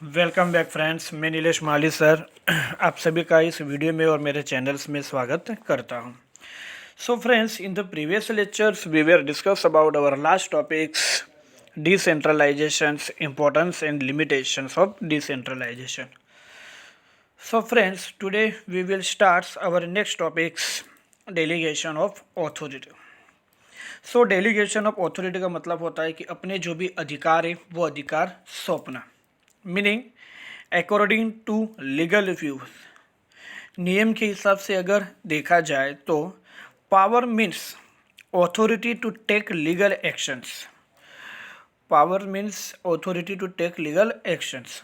Welcome back friends, मैं नीलेश माली sir आप सभी का इस वीडियो में और मेरे चैनल्स में स्वागत करता हूं। So friends, in the previous lectures we were discuss about our last topics decentralization's importance and limitations of decentralization. So friends, today we will start our next topics, delegation of authority. So delegation of authority का मतलब होता है कि अपने जो भी अधिकार है वो अधिकार सौंपना, meaning according to legal views. नियम के हिसाब से अगर देखा जाए तो power means authority to take legal actions. Power means authority to take legal actions.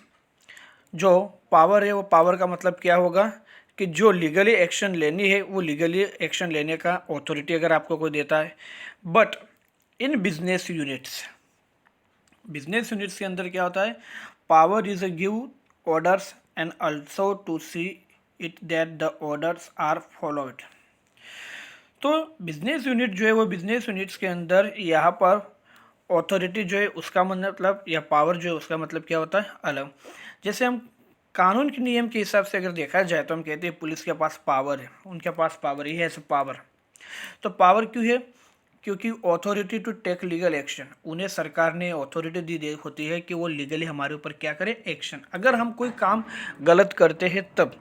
जो पावर है वो पावर का मतलब क्या होगा कि जो लीगली एक्शन लेनी है वो लीगली एक्शन लेने का ऑथोरिटी अगर आपको कोई देता है। बट इन बिजनेस यूनिट्स के अंदर क्या होता है, power is a give orders and also to see it that the orders are followed. तो बिजनेस यूनिट जो है वो बिजनेस यूनिट्स के अंदर यहाँ पर ऑथोरिटी जो है उसका मतलब या पावर जो है उसका मतलब क्या होता है अलग। जैसे हम कानून के नियम के हिसाब से अगर देखा जाए तो हम कहते हैं पुलिस के पास पावर है, उनके पास पावर ही है ऐसे पावर। तो पावर क्यों है? क्योंकि authority to take legal action, उन्हें सरकार ने अथॉरिटी दी होती है कि वो लीगली हमारे ऊपर क्या करें, एक्शन। अगर हम कोई काम गलत करते हैं तब,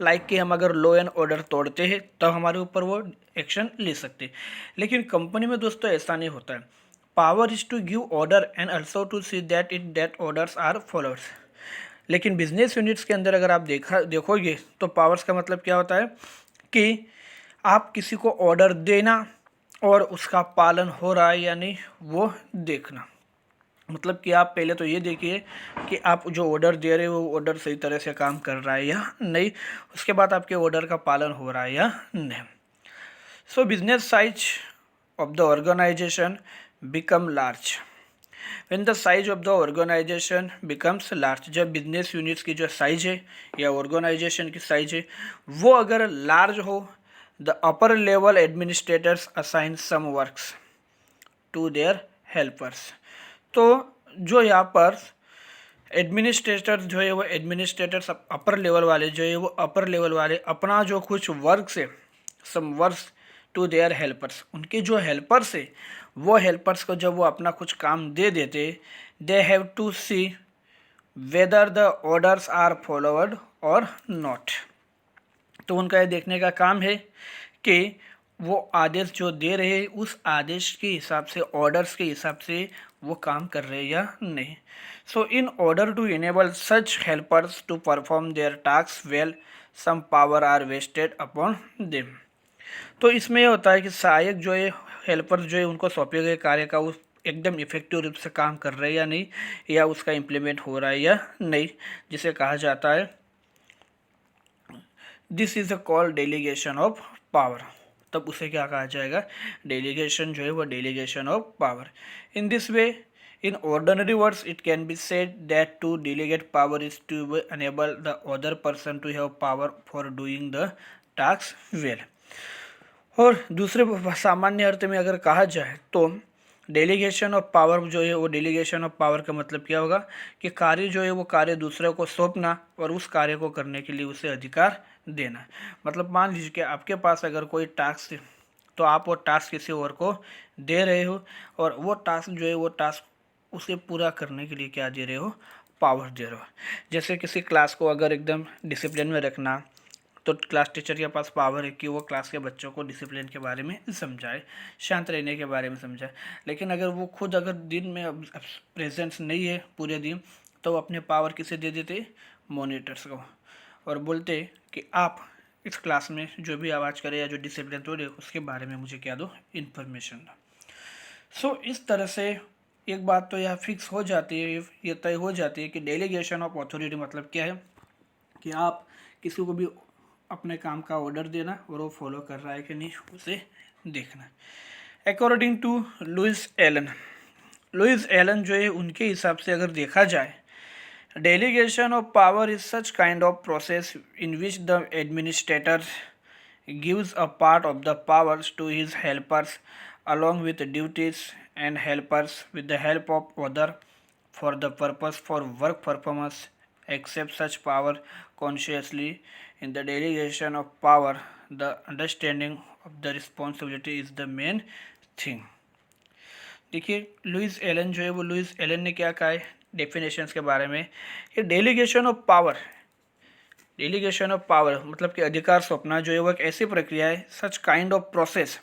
लाइक कि हम अगर लॉ एंड ऑर्डर तोड़ते हैं तब हमारे ऊपर वो एक्शन ले सकते हैं। लेकिन कंपनी में दोस्तों ऐसा नहीं होता है। Power is to give order and also to see that orders are followed. लेकिन बिजनेस यूनिट्स के अंदर अगर आप देखोगे तो पावर्स का मतलब क्या होता है कि आप किसी को ऑर्डर देना और उसका पालन हो रहा है या नहीं वो देखना। मतलब कि आप पहले तो ये देखिए कि आप जो ऑर्डर दे रहे हो वो ऑर्डर सही तरह से काम कर रहा है या नहीं, उसके बाद आपके ऑर्डर का पालन हो रहा है या नहीं। So business size of the organization become large when the size of the organization becomes large. जब बिजनेस यूनिट्स की जो साइज है या ऑर्गेनाइजेशन की साइज है वो अगर लार्ज हो, the upper level administrators assign some works to their helpers. तो जो यहाँ पर एडमिनिस्ट्रेटर जो है वो एडमिनिस्ट्रेटर्स अपर लेवल वाले जो है वो अपर लेवल वाले अपना जो कुछ वर्क्स है, सम वर्क्स टू देयर हेल्पर्स, उनके जो हेल्पर्स है वो हेल्पर्स को जब वो अपना कुछ काम दे देते, they have to see whether the orders are followed और नॉट। तो उनका ये देखने का काम है कि वो आदेश जो दे रहे हैं उस आदेश के हिसाब से, ऑर्डर्स के हिसाब से वो काम कर रहे हैं या नहीं। So in order to enable such helpers to perform their task well, some power are vested upon them. तो इसमें यह होता है कि सहायक जो है, हेल्पर जो है, उनको सौंपे गए कार्य का वो एकदम इफेक्टिव रूप से काम कर रहे हैं या नहीं, या उसका इम्प्लीमेंट हो रहा है या नहीं, जिसे कहा जाता है this is a call delegation of power. तब उसे क्या कहा जाएगा, डेलीगेशन जो है वो delegation of power. In this way, in ordinary words it can be said that to delegate power is to enable the other person to have power for doing the task well. और दूसरे सामान्य अर्थ में अगर कहा जाए तो delegation of power जो है वो, डेलीगेशन ऑफ पावर का मतलब क्या होगा कि कार्य जो है वो कार्य दूसरे को सौंपना और उस कार्य को करने के लिए उसे अधिकार देना। मतलब मान लीजिए कि आपके पास अगर कोई टास्क है तो आप वो टास्क किसी और को दे रहे हो और वो टास्क जो है वो टास्क उसे पूरा करने के लिए क्या दे रहे हो, पावर दे रहे हो। जैसे किसी क्लास को अगर एकदम डिसिप्लिन में रखना, तो क्लास टीचर के पास पावर है कि वो क्लास के बच्चों को डिसिप्लिन के बारे में समझाए, शांत रहने के बारे में समझाए। लेकिन अगर वो खुद अगर दिन में प्रेजेंस नहीं है पूरे दिन, तो वो अपने पावर किसे दे देते, मॉनिटर्स को, और बोलते कि आप इस क्लास में जो भी आवाज़ करे या जो डिसिप्लिन तोड़े उसके बारे में मुझे क्या दो, इन्फॉर्मेशन दो। सो इस तरह से एक बात तो यह फिक्स हो जाती है, ये तय हो जाती है कि डेलीगेशन ऑफ अथॉरिटी मतलब क्या है कि आप किसी को भी अपने काम का ऑर्डर देना और वो फॉलो कर रहा है कि नहीं उसे देखना। अकॉर्डिंग टू लुइस एलन जो है उनके हिसाब से अगर देखा जाए, delegation of power is such kind of process in which the administrator gives a part of the powers to his helpers along with duties and helpers with the help of other for the purpose for work performance accept such power consciously. In the delegation of power, the understanding of the responsibility is the main thing. देखिए Louis Elon जो है वो Louis Elon ने क्या कहा है definitions के बारे में कि डेलीगेशन ऑफ पावर मतलब कि अधिकार सौंपना जो है वो एक ऐसी प्रक्रिया है such kind of process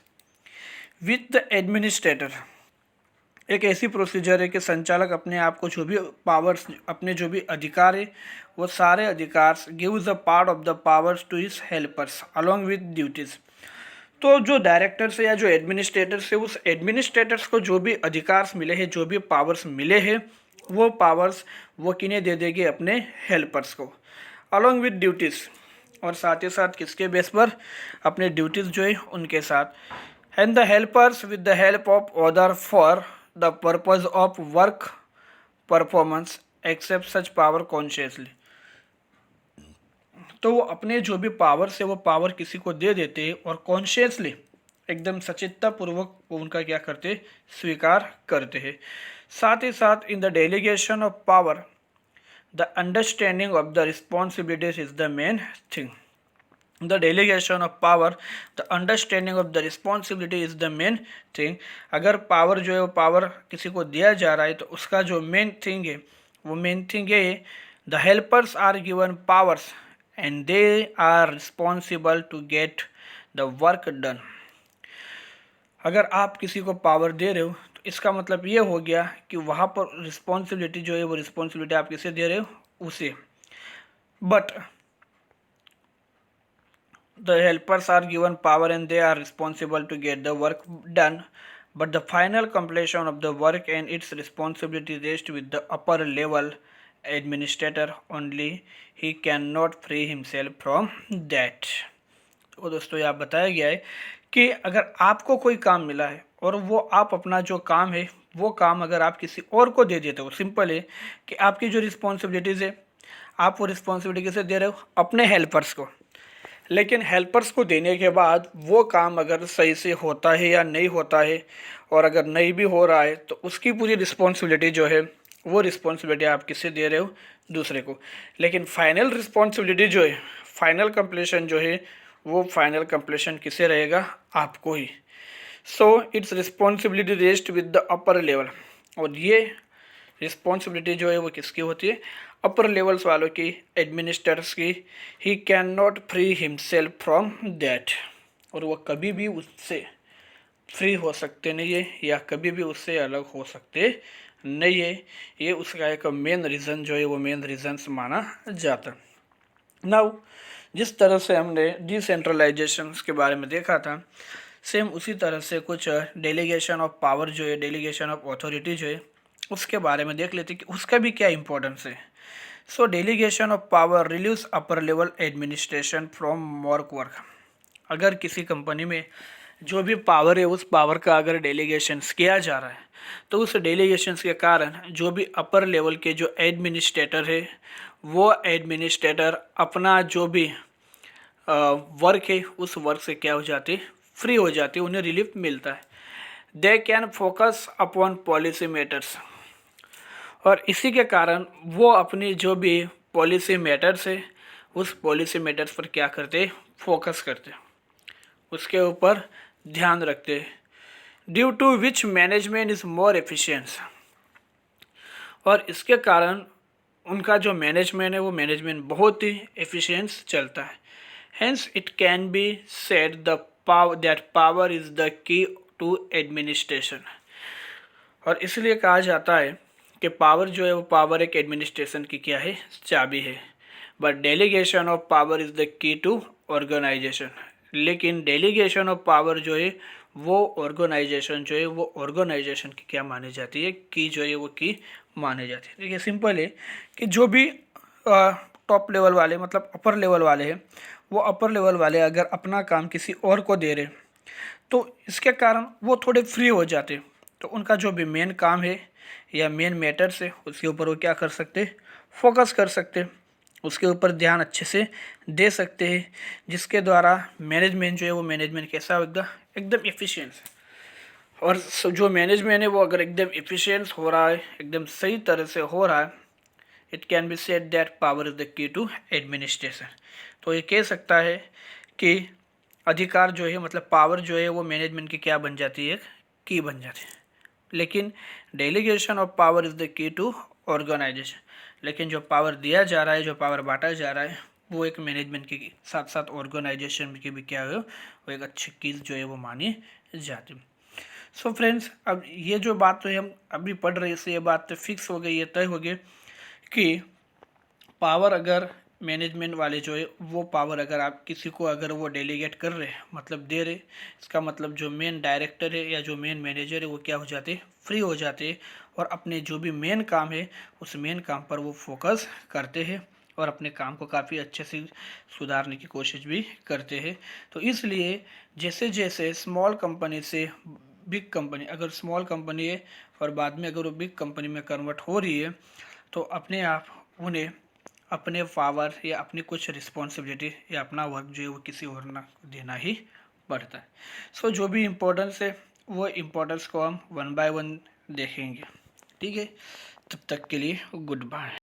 with the administrator, एक ऐसी प्रोसीजर है कि संचालक अपने आप को जो भी पावर्स अपने जो भी अधिकार है वो सारे अधिकार gives a part of the powers to his helpers along with duties. तो जो डायरेक्टर्स है या जो एडमिनिस्ट्रेटर्स है उस एडमिनिस्ट्रेटर्स को जो भी अधिकार मिले हैं जो भी पावर्स मिले हैं वो पावर्स वो किन्हें दे देंगे अपने हेल्पर्स को अलॉन्ग विद ड्यूटीज़, और साथ ही साथ किसके बेस पर अपने ड्यूटीज़ जो है उनके साथ। And the helpers with the help of other for the purpose of work performance except such power consciously. तो वो अपने जो भी पावर से वो पावर किसी को दे देते हैं और कॉन्शियसली एकदम सचेतता पूर्वक वो उनका क्या करते स्वीकार करते हैं। साथ ही साथ in the delegation of power the understanding of the responsibilities is the main thing. The delegation of power the understanding of the responsibility is the main thing. अगर पावर जो है वो पावर किसी को दिया जा रहा है तो उसका जो मेन थिंग है वो मेन थिंग है the helpers are given powers and they are responsible to get the work done। अगर आप किसी को पावर दे रहे हो तो इसका मतलब ये हो गया कि वहाँ पर रिस्पॉन्सिबिलिटी जो है वो रिस्पॉन्सिबिलिटी आप किसे दे रहे हो उसे। But the helpers are given power and they are responsible to get the work done, but the final completion of the work and its responsibility rests with the upper level administrator only, he cannot free himself from that। तो दोस्तों यहाँ बताया गया है कि अगर आपको कोई काम मिला है और वो आप अपना जो काम है वो काम अगर आप किसी और को दे देते हो, सिंपल है कि आपकी जो रिस्पॉन्सिबिलिटीज़ है आप वो रिस्पॉन्सिबिलिटी किसे दे रहे हो अपने हेल्पर्स को, लेकिन हेल्पर्स को देने के बाद वो काम अगर सही से होता है या नहीं होता है और अगर नहीं भी हो रहा है तो उसकी पूरी रिस्पॉन्सिबिलिटी जो है वो रिस्पॉन्सिबिलिटी आप किससे दे रहे हो दूसरे को। लेकिन फाइनल रिस्पॉन्सिबिलिटी जो है फाइनल कंप्लीशन जो है वो फाइनल कंप्लीशन किसे रहेगा आपको ही। So it's responsibility rest with the upper level, और ये रिस्पॉन्सिबिलिटी जो है वो किसकी होती है अपर लेवल्स वालों की एडमिनिस्ट्रेटर्स की। He can not free himself from that, और वो कभी भी उससे फ्री हो सकते नहीं है या कभी भी उससे अलग हो सकते नहीं है। ये उसका एक मेन रीज़न जो है वो मेन रीज़न्स माना जाता है। नाउ जिस तरह से हमने डिसेंट्रलाइजेशन के बारे में देखा था सेम उसी तरह से कुछ डेलीगेशन ऑफ पावर जो है डेलीगेशन ऑफ अथॉरिटी जो है उसके बारे में देख लेते कि उसका भी क्या इंपॉर्टेंस है। सो delegation of power relieves upper level administration from more work. अगर किसी कंपनी में जो भी पावर है उस पावर का अगर डेलीगेशंस किया जा रहा है तो उस डेलीगेशंस के कारण जो भी अपर लेवल के जो एडमिनिस्ट्रेटर है वो एडमिनिस्ट्रेटर अपना जो भी वर्क है उस वर्क से क्या हो जाती फ्री हो जाती है, उन्हें रिलीफ मिलता है। They can focus upon policy matters, और इसी के कारण वो अपनी जो भी पॉलिसी मैटर्स है उस पॉलिसी मैटर्स पर क्या करते फोकस करते उसके ऊपर ध्यान रखते, due to which management is more efficient. और इसके कारण उनका जो मैनेजमेंट है वो मैनेजमेंट बहुत ही एफिशिएंट चलता है। Hence it can be said the power that power is the key to administration. और इसलिए कहा जाता है कि पावर जो है वो पावर एक एडमिनिस्ट्रेशन की क्या है चाबी है। But delegation of power is the key to organization, लेकिन डेलीगेशन ऑफ पावर जो है वो ऑर्गेनाइजेशन जो है वो ऑर्गेनाइजेशन की क्या मानी जाती है की जो है वो की मानी जाती है। देखिए सिंपल है कि जो भी टॉप लेवल वाले मतलब अपर लेवल वाले हैं वो अपर लेवल वाले अगर अपना काम किसी और को दे रहे तो इसके कारण वो थोड़े फ्री हो जाते, तो उनका जो भी मेन काम है या मेन मैटर्स है उसके ऊपर वो क्या कर सकते फोकस कर सकते, उसके ऊपर ध्यान अच्छे से दे सकते हैं, जिसके द्वारा मैनेजमेंट जो है वो मैनेजमेंट कैसा होगा एकदम एफिशिएंट। और जो मैनेजमेंट है वो अगर एकदम एफिशिएंट हो रहा है एकदम सही तरह से हो रहा है it can be said that power is the key to administration. तो ये कह सकता है कि अधिकार जो है मतलब पावर जो है वो मैनेजमेंट की क्या बन जाती है, एक की बन जाती है। लेकिन delegation of power is the key to organization, लेकिन जो पावर दिया जा रहा है, जो पावर बांटा जा रहा है, वो एक मैनेजमेंट के साथ साथ ऑर्गेनाइजेशन की भी क्या है वो एक अच्छी चीज़ जो है वो मानी जाती है। सो फ्रेंड्स, अब ये जो बात तो हम अभी पढ़ रहे इससे ये बात तो फिक्स हो गई है, तय हो गई कि पावर अगर मैनेजमेंट वाले जो है वो पावर अगर आप किसी को अगर वो डेलीगेट कर रहे हैं मतलब दे रहे, इसका मतलब जो मेन डायरेक्टर है या जो मेन मैनेजर है वो क्या हो जाते, फ्री हो जाते और अपने जो भी मेन काम है उस मेन काम पर वो फोकस करते हैं और अपने काम को काफ़ी अच्छे से सुधारने की कोशिश भी करते हैं। तो इसलिए जैसे जैसे स्मॉल कंपनी से बिग कंपनी, अगर स्मॉल कंपनी है और बाद में अगर वो बिग कंपनी में कन्वर्ट हो रही है तो अपने आप उन्हें अपने पावर या अपनी कुछ रिस्पॉन्सिबिलिटी या अपना वर्क जो है वो किसी और ना देना ही पड़ता है। सो जो भी इम्पोर्टेंस है वो इम्पोर्टेंस को हम वन बाय वन देखेंगे। ठीक है, तब तक के लिए गुड बाय।